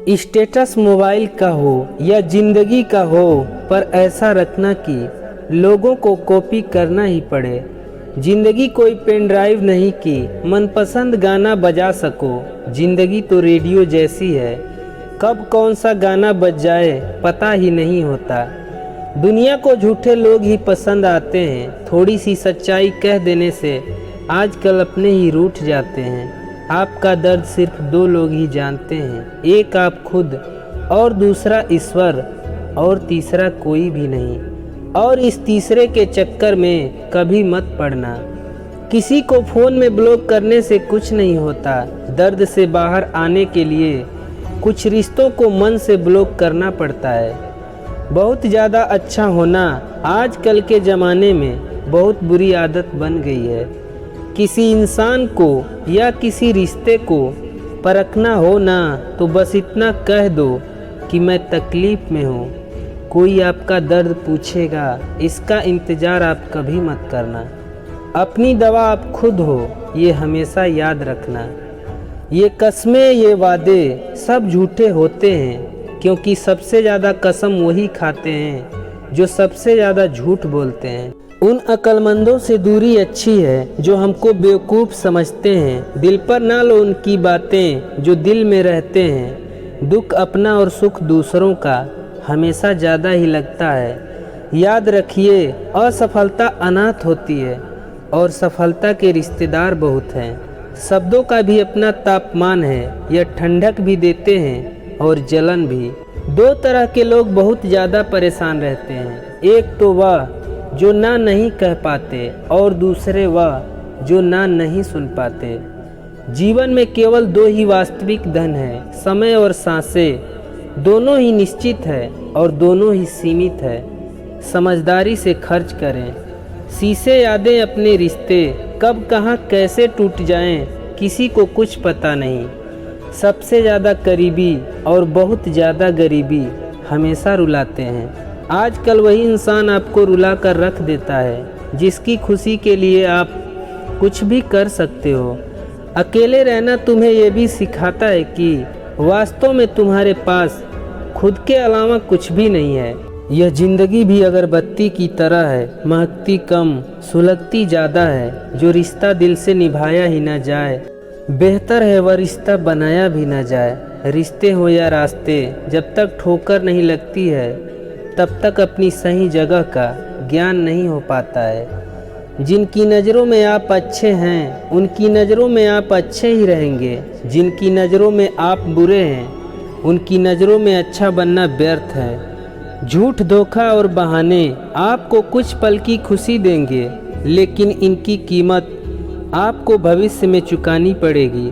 Status mobile का हो या जिंदगी का हो, पर ऐसा रखना कि लोगों को कॉपी करना ही पड़े। जिंदगी कोई पेन ड्राइव नहीं कि मनपसंद गाना बजा सको। जिंदगी तो रेडियो जैसी है, कब कौन सा गाना बज जाए पता ही नहीं होता। दुनिया को झूठे लोग ही पसंद आते हैं, थोड़ी सी सच्चाई कह देने से आजकल अपने ही रूठ जाते हैं। आपका दर्द सिर्फ दो लोग ही जानते हैं, एक आप खुद और दूसरा ईश्वर, और तीसरा कोई भी नहीं। और इस तीसरे के चक्कर में कभी मत पड़ना। किसी को फ़ोन में ब्लॉक करने से कुछ नहीं होता। दर्द से बाहर आने के लिए कुछ रिश्तों को मन से ब्लॉक करना पड़ता है। बहुत ज़्यादा अच्छा होना आजकल के ज़माने में बहुत बुरी आदत बन गई है। किसी इंसान को या किसी रिश्ते को परखना हो ना, तो बस इतना कह दो कि मैं तकलीफ़ में हूँ। कोई आपका दर्द पूछेगा, इसका इंतज़ार आप कभी मत करना। अपनी दवा आप खुद हो, ये हमेशा याद रखना। ये कस्में, ये वादे सब झूठे होते हैं, क्योंकि सबसे ज़्यादा कसम वही खाते हैं जो सबसे ज़्यादा झूठ बोलते हैं। उन अक्लमंदों से दूरी अच्छी है जो हमको बेवकूफ़ समझते हैं। दिल पर ना लो उनकी बातें जो दिल में रहते हैं। दुख अपना और सुख दूसरों का हमेशा ज़्यादा ही लगता है। याद रखिए, असफलता अनाथ होती है और सफलता के रिश्तेदार बहुत हैं। शब्दों का भी अपना तापमान है, यह ठंडक भी देते हैं और जलन भी। दो तरह के लोग बहुत ज़्यादा परेशान रहते हैं, एक तो वह जो ना नहीं कह पाते और दूसरे वह जो ना नहीं सुन पाते। जीवन में केवल दो ही वास्तविक धन है, समय और सांसें। दोनों ही निश्चित है और दोनों ही सीमित है। समझदारी से खर्च करें। शीशे यादें अपने रिश्ते कब कहाँ कैसे टूट जाएं, किसी को कुछ पता नहीं। सबसे ज़्यादा करीबी और बहुत ज़्यादा गरीबी हमेशा रुलाते हैं। आजकल वही इंसान आपको रुला कर रख देता है जिसकी खुशी के लिए आप कुछ भी कर सकते हो। अकेले रहना तुम्हें यह भी सिखाता है कि वास्तव में तुम्हारे पास खुद के अलावा कुछ भी नहीं है। यह ज़िंदगी भी अगरबत्ती की तरह है, महकती कम, सुलगती ज़्यादा है। जो रिश्ता दिल से निभाया ही ना जाए, बेहतर है वह रिश्ता बनाया भी ना जाए। रिश्ते हो या रास्ते, जब तक ठोकर नहीं लगती है तब तक अपनी सही जगह का ज्ञान नहीं हो पाता है। जिनकी नज़रों में आप अच्छे हैं, उनकी नज़रों में आप अच्छे ही रहेंगे। जिनकी नज़रों में आप बुरे हैं, उनकी नज़रों में अच्छा बनना व्यर्थ है। झूठ, धोखा और बहाने आपको कुछ पल की खुशी देंगे, लेकिन इनकी कीमत आपको भविष्य में चुकानी पड़ेगी।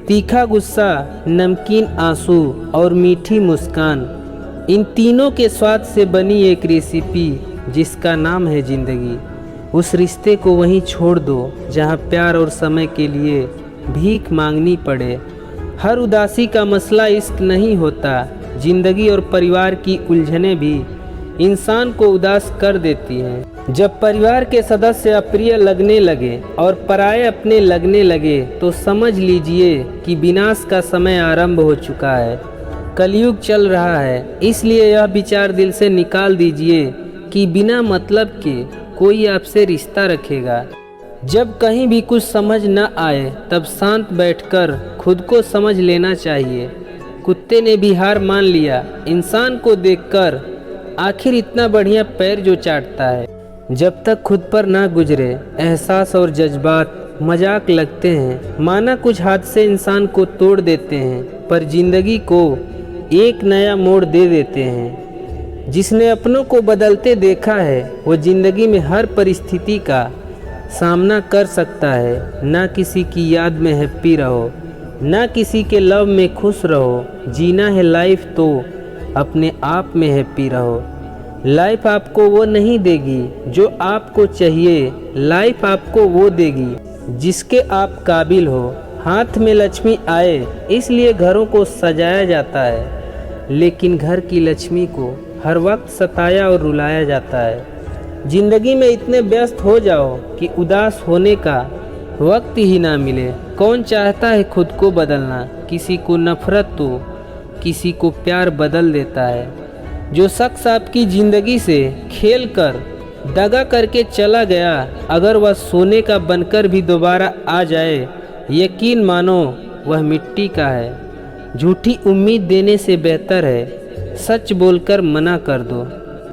तीखा गुस्सा, नमकीन आंसू और मीठी मुस्कान, इन तीनों के स्वाद से बनी एक रेसिपी जिसका नाम है ज़िंदगी। उस रिश्ते को वहीं छोड़ दो जहां प्यार और समय के लिए भीख मांगनी पड़े। हर उदासी का मसला इश्क नहीं होता। ज़िंदगी और परिवार की उलझनें भी इंसान को उदास कर देती हैं। जब परिवार के सदस्य अप्रिय लगने लगे और पराये अपने लगने लगे, तो समझ लीजिए कि विनाश का समय आरंभ हो चुका है। कलयुग चल रहा है, इसलिए यह विचार दिल से निकाल दीजिए कि बिना मतलब के कोई आपसे रिश्ता रखेगा। जब कहीं भी कुछ समझ न आए, तब शांत बैठकर खुद को समझ लेना चाहिए। कुत्ते ने भी हार मान लिया इंसान को देखकर, आखिर इतना बढ़िया पैर जो चाटता है। जब तक खुद पर ना गुजरे, एहसास और जज्बात मजाक लगते हैं। माना कुछ हादसे इंसान को तोड़ देते हैं, पर जिंदगी को एक नया मोड़ दे देते हैं। जिसने अपनों को बदलते देखा है, वो ज़िंदगी में हर परिस्थिति का सामना कर सकता है। ना किसी की याद में हैप्पी रहो, ना किसी के लव में खुश रहो। जीना है लाइफ तो अपने आप में हैप्पी रहो। लाइफ आपको वो नहीं देगी जो आपको चाहिए, लाइफ आपको वो देगी जिसके आप काबिल हो। हाथ में लक्ष्मी आए इसलिए घरों को सजाया जाता है, लेकिन घर की लक्ष्मी को हर वक्त सताया और रुलाया जाता है। ज़िंदगी में इतने व्यस्त हो जाओ कि उदास होने का वक्त ही ना मिले। कौन चाहता है खुद को बदलना? किसी को नफरत तो किसी को प्यार बदल देता है। जो शख्स आपकी ज़िंदगी से खेल कर दगा करके चला गया, अगर वह सोने का बनकर भी दोबारा आ जाए, यकीन मानो वह मिट्टी का है। झूठी उम्मीद देने से बेहतर है सच बोलकर मना कर दो।